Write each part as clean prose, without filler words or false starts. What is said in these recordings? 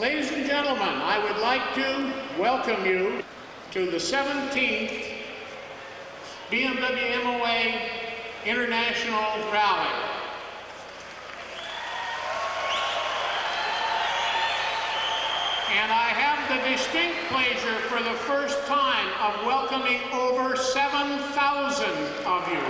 Ladies and gentlemen, I would like to welcome you to the 17th BMW MOA International Rally. And I have the distinct pleasure for the first time of welcoming over 7,000 of you.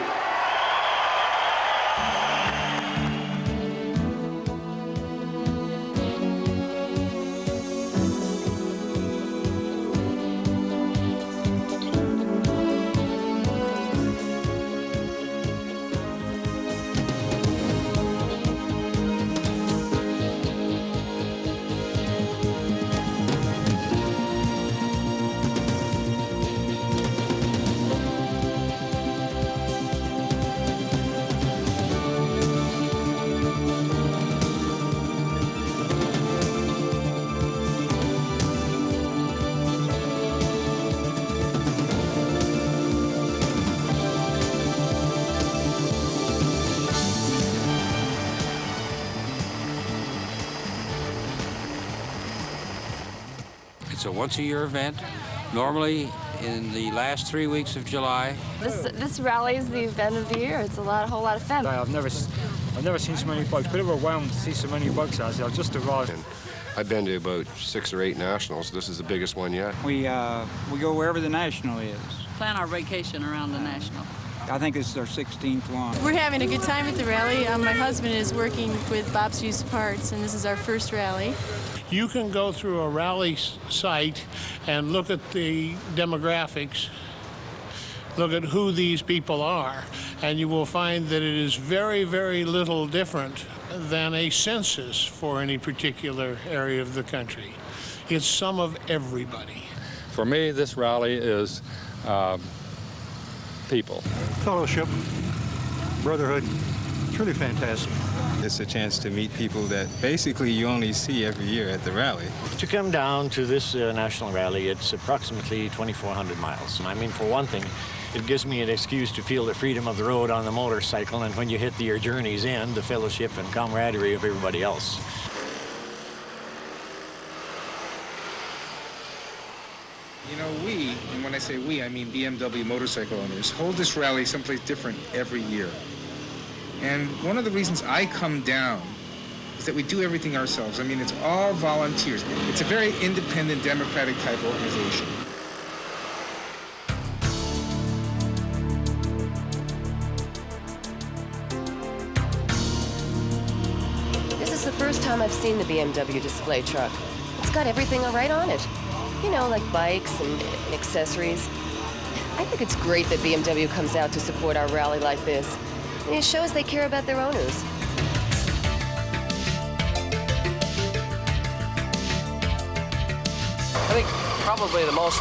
It's a once-a-year event, normally in the last 3 weeks of July. This rally is the event of the year. It's a whole lot of fun. I've never seen so many bikes. Bit overwhelmed to see so many bikes as I've just arrived. I've been to about 6 or 8 nationals. This is the biggest one yet. We go wherever the national is. Plan our vacation around the national. I think this is our 16th one. We're having a good time at the rally. My husband is working with Bob's Used Parts, and this is our first rally. You can go through a rally site and look at the demographics, look at who these people are, and you will find that it is very, very little different than a census for any particular area of the country. It's some of everybody. For me, this rally is people. Fellowship, brotherhood, it's really fantastic. It's a chance to meet people that basically you only see every year at the rally. To come down to this national rally, it's approximately 2,400 miles. I mean, for one thing, it gives me an excuse to feel the freedom of the road on the motorcycle, and when you hit your journey's end, the fellowship and camaraderie of everybody else. You know, we, and when I say we, I mean BMW motorcycle owners, hold this rally someplace different every year. And one of the reasons I come down is that we do everything ourselves. I mean, it's all volunteers. It's a very independent, democratic type organization. This is the first time I've seen the BMW display truck. It's got everything right on it. You know, like bikes and accessories. I think it's great that BMW comes out to support our rally like this. And it shows they care about their owners. I think probably the most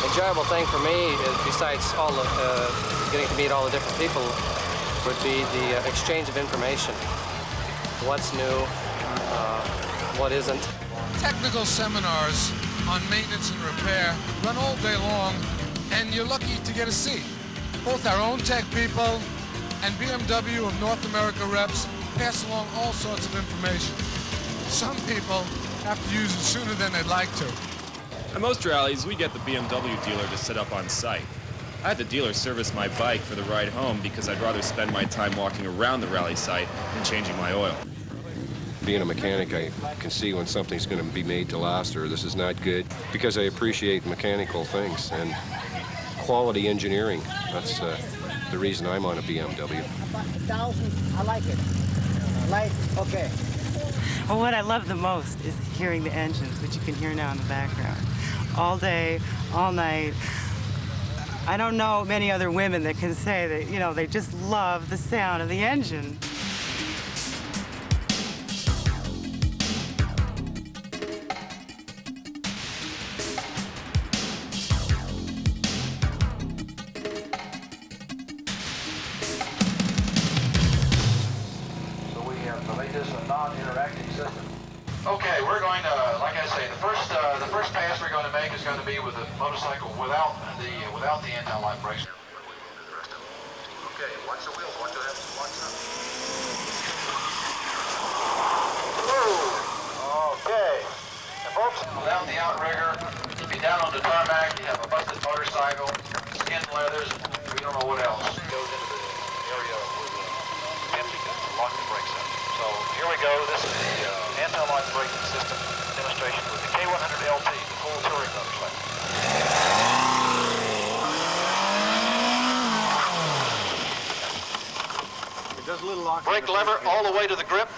enjoyable thing for me, besides all the getting to meet all the different people, would be the exchange of information. What's new, what isn't. Technical seminars on maintenance and repair run all day long, and you're lucky to get a seat. Both our own tech people and BMW of North America reps pass along all sorts of information. Some people have to use it sooner than they'd like to. At most rallies, we get the BMW dealer to set up on site. I had the dealer service my bike for the ride home because I'd rather spend my time walking around the rally site than changing my oil. Being a mechanic, I can see when something's going to be made to last or this is not good because I appreciate mechanical things and quality engineering. That's the reason I'm on a BMW. I like it. Okay. Well, what I love the most is hearing the engines, which you can hear now in the background. All day, all night. I don't know many other women that can say that, you know, they just love the sound of the engine. Non-interactive system. Okay, we're going to, like I say, the first pass we're going to make is going to be with the motorcycle without the anti-lock brakes. Okay, watch the wheels, watch the hips, watch them. Whoa. Okay. leathers, we don't know what else goes into the area with the empty to lock the brakes up. So here we go. This is the anti-lock braking system demonstration with the K100LT, the full touring motorcycle. It does a little lock. Brake lever all the way to the grip.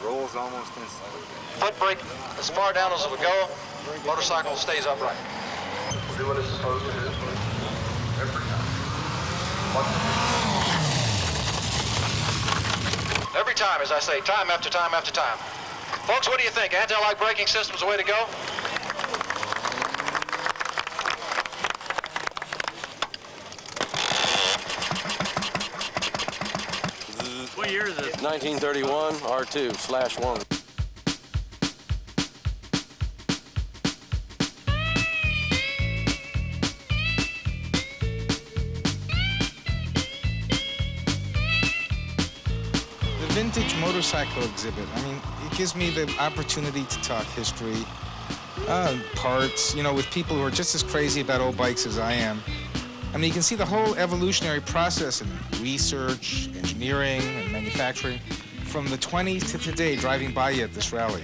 Rolls almost instantly. Foot brake as far down as it would go. Motorcycle stays upright. We'll do what it's supposed to do every time. Every time, as I say, time after time after time. Folks, what do you think? Anti-lock braking system's the way to go? What year is it? 1931, R2/1. The vintage motorcycle exhibit, I mean, it gives me the opportunity to talk history, parts, you know, with people who are just as crazy about old bikes as I am. I mean, you can see the whole evolutionary process in research, engineering, and manufacturing from the 20s to today driving by you at this rally.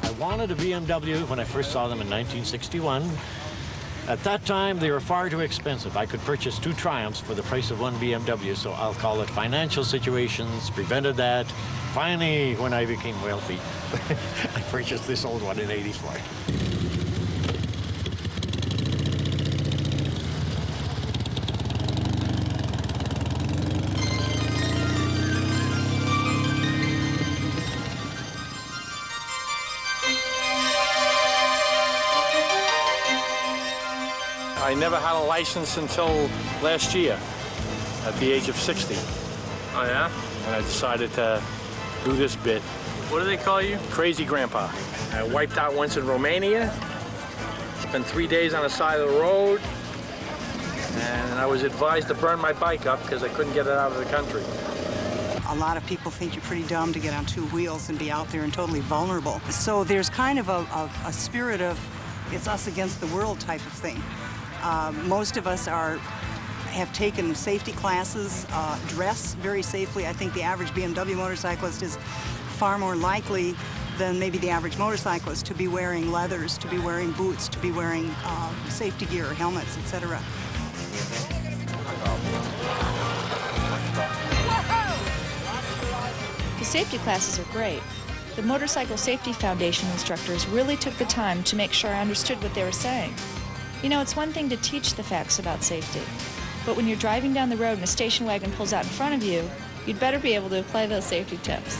I wanted a BMW when I first saw them in 1961. At that time, they were far too expensive. I could purchase 2 Triumphs for the price of 1 BMW, so I'll call it financial situations prevented that. Finally, when I became wealthy, I purchased this old one in '84. I never had a license until last year, at the age of 60. Oh, yeah? And I decided to do this bit. What do they call you? Crazy Grandpa. I wiped out once in Romania, spent 3 days on the side of the road, and I was advised to burn my bike up because I couldn't get it out of the country. A lot of people think you're pretty dumb to get on 2 wheels and be out there and totally vulnerable. So there's kind of a spirit of it's us against the world type of thing. Most of us have taken safety classes, dress very safely. I think the average BMW motorcyclist is far more likely than maybe the average motorcyclist to be wearing leathers, to be wearing boots, to be wearing safety gear, helmets, etc. The safety classes are great. The Motorcycle Safety Foundation instructors really took the time to make sure I understood what they were saying. You know, it's one thing to teach the facts about safety, but when you're driving down the road and a station wagon pulls out in front of you, you'd better be able to apply those safety tips.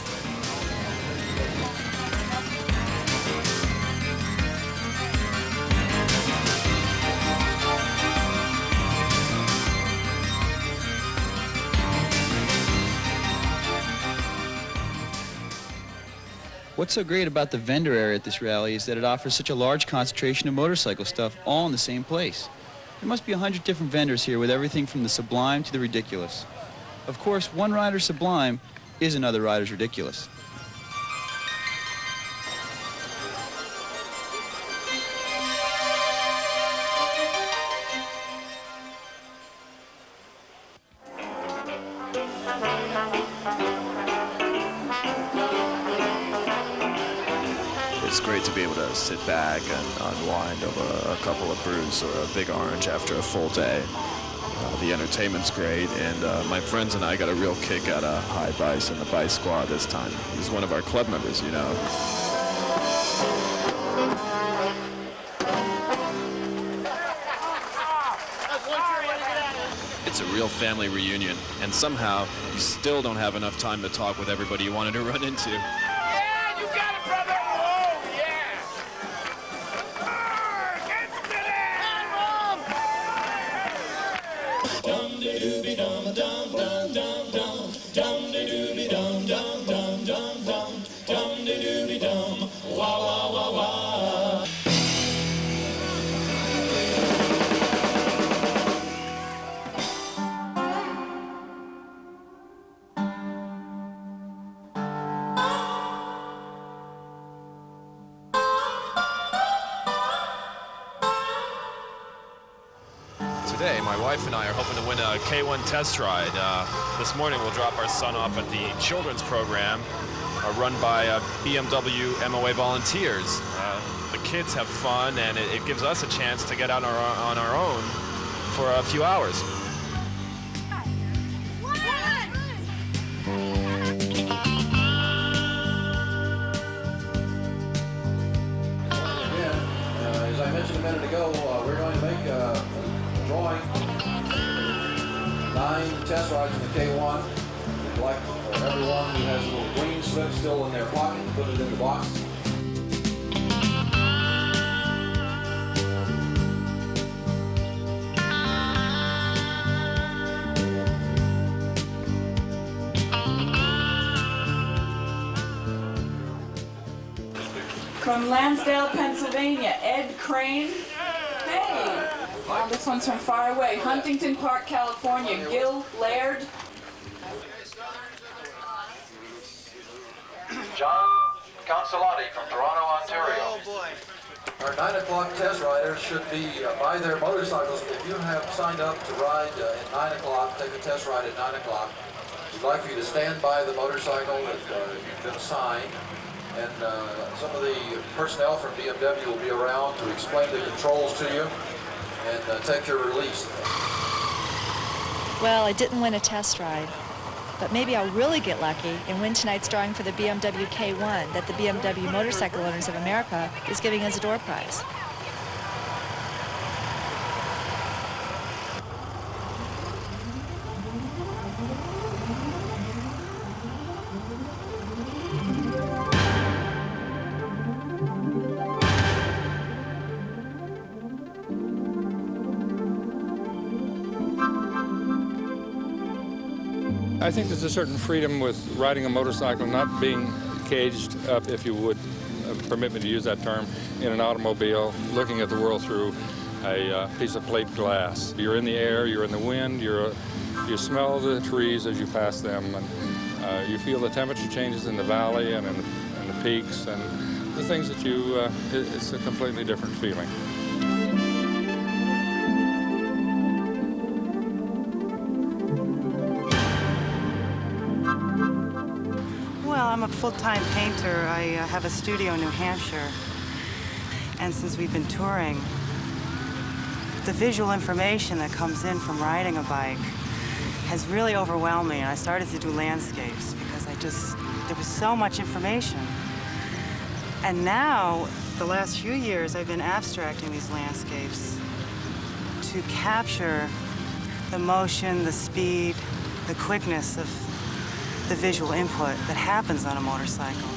What's so great about the vendor area at this rally is that it offers such a large concentration of motorcycle stuff all in the same place. There must be 100 different vendors here with everything from the sublime to the ridiculous. Of course, one rider's sublime is another rider's ridiculous. It's great to be able to sit back and unwind over a couple of brews or a big orange after a full day. The entertainment's great, and my friends and I got a real kick out of High Bice and the Bice Squad this time. He's one of our club members, you know. It's a real family reunion, and somehow you still don't have enough time to talk with everybody you wanted to run into. Dum dum dum dum dum dum. Saturday, my wife and I are hoping to win a K1 test ride. This morning we'll drop our son off at the children's program run by BMW MOA volunteers. The kids have fun, and it gives us a chance to get out on our own for a few hours. As I mentioned a minute ago, we're going to make a drawing. 9 test rides in the K1. We'd like everyone who has a little green slip still in their pocket to put it in the box. From Lansdale, Pennsylvania, Ed Crane. Hey! Wow, this one's from far away. Huntington Park, California, Gil Laird. John Consolati from Toronto, Ontario. Oh boy. Our 9 o'clock test riders should be by their motorcycles. If you have signed up to ride at 9 o'clock, take a test ride at 9 o'clock, we'd like for you to stand by the motorcycle that you've been assigned. And some of the personnel from BMW will be around to explain the controls to you and take your release. Well, I didn't win a test ride, but maybe I'll really get lucky and win tonight's drawing for the BMW K1 that the BMW Motorcycle Owners of America is giving as a door prize. I think there's a certain freedom with riding a motorcycle, not being caged up, if you would permit me to use that term, in an automobile, looking at the world through a piece of plate glass. You're in the air, you're in the wind, you smell the trees as you pass them, and you feel the temperature changes in the valley and in the peaks, and the things that it's a completely different feeling. Well, I'm a full-time painter. I have a studio in New Hampshire. And since we've been touring, the visual information that comes in from riding a bike has really overwhelmed me. And I started to do landscapes because there was so much information. And now, the last few years, I've been abstracting these landscapes to capture the motion, the speed, the quickness of the visual input that happens on a motorcycle.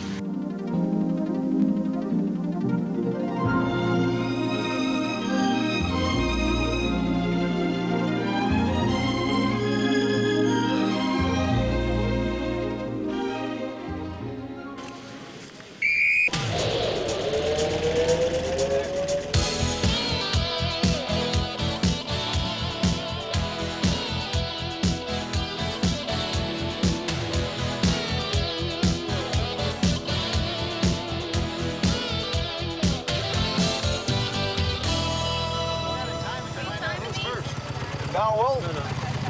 Now we'll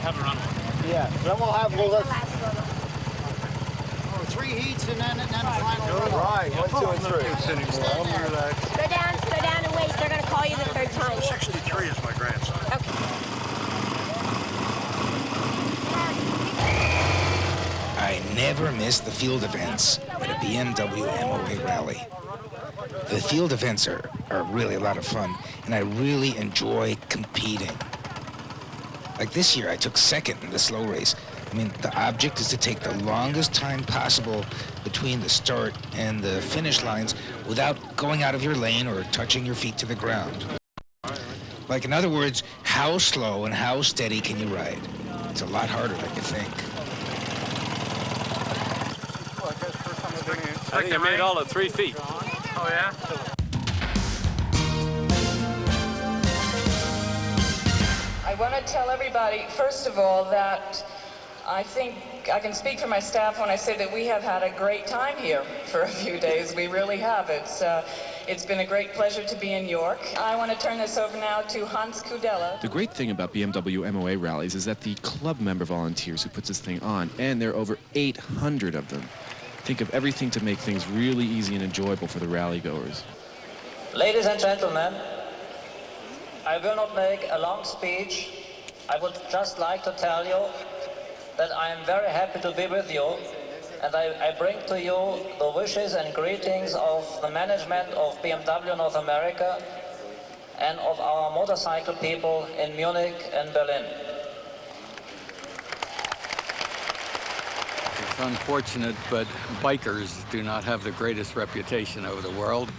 have a run. Yeah, then we'll 3 heats and then final run. Right, 1, 2, and 3. Go down and wait. They're going to call you the 3rd time. 63 is my grandson. Okay. I never miss the field events at a BMW MOA rally. The field events are really a lot of fun, and I really enjoy competing. Like this year, I took 2nd in the slow race. I mean, the object is to take the longest time possible between the start and the finish lines without going out of your lane or touching your feet to the ground. Like, in other words, how slow and how steady can you ride? It's a lot harder than you think. I think I made all of 3 feet. Oh, yeah? I want to tell everybody, first of all, that I think I can speak for my staff when I say that we have had a great time here for a few days. We really have. It's been a great pleasure to be in York. I want to turn this over now to Hans Kudella. The great thing about BMW MOA rallies is that the club member volunteers who puts this thing on, and there are over 800 of them, think of everything to make things really easy and enjoyable for the rally goers. Ladies and gentlemen, I will not make a long speech. I would just like to tell you that I am very happy to be with you, and I bring to you the wishes and greetings of the management of BMW North America and of our motorcycle people in Munich and Berlin. It's unfortunate, but bikers do not have the greatest reputation over the world.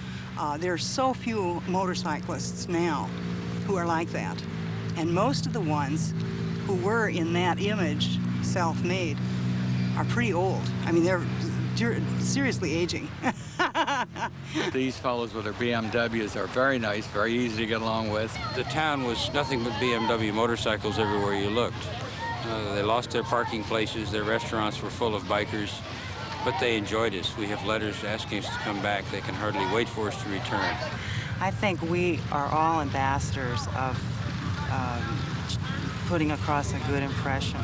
There are so few motorcyclists now who are like that, and most of the ones who were in that image, self-made, are pretty old. I mean, they're seriously aging. These fellows with their BMWs are very nice, very easy to get along with. The town was nothing but BMW motorcycles everywhere you looked. They lost their parking places, their restaurants were full of bikers, but they enjoyed us. We have letters asking us to come back. They can hardly wait for us to return. I think we are all ambassadors of putting across a good impression.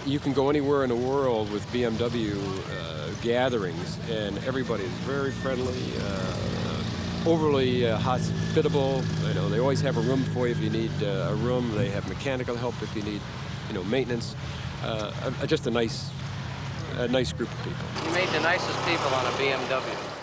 You can go anywhere in the world with BMW gatherings, and everybody's very friendly, overly hospitable. You know, they always have a room for you if you need a room. They have mechanical help if you need, maintenance. Just a nice group of people. You meet the nicest people on a BMW.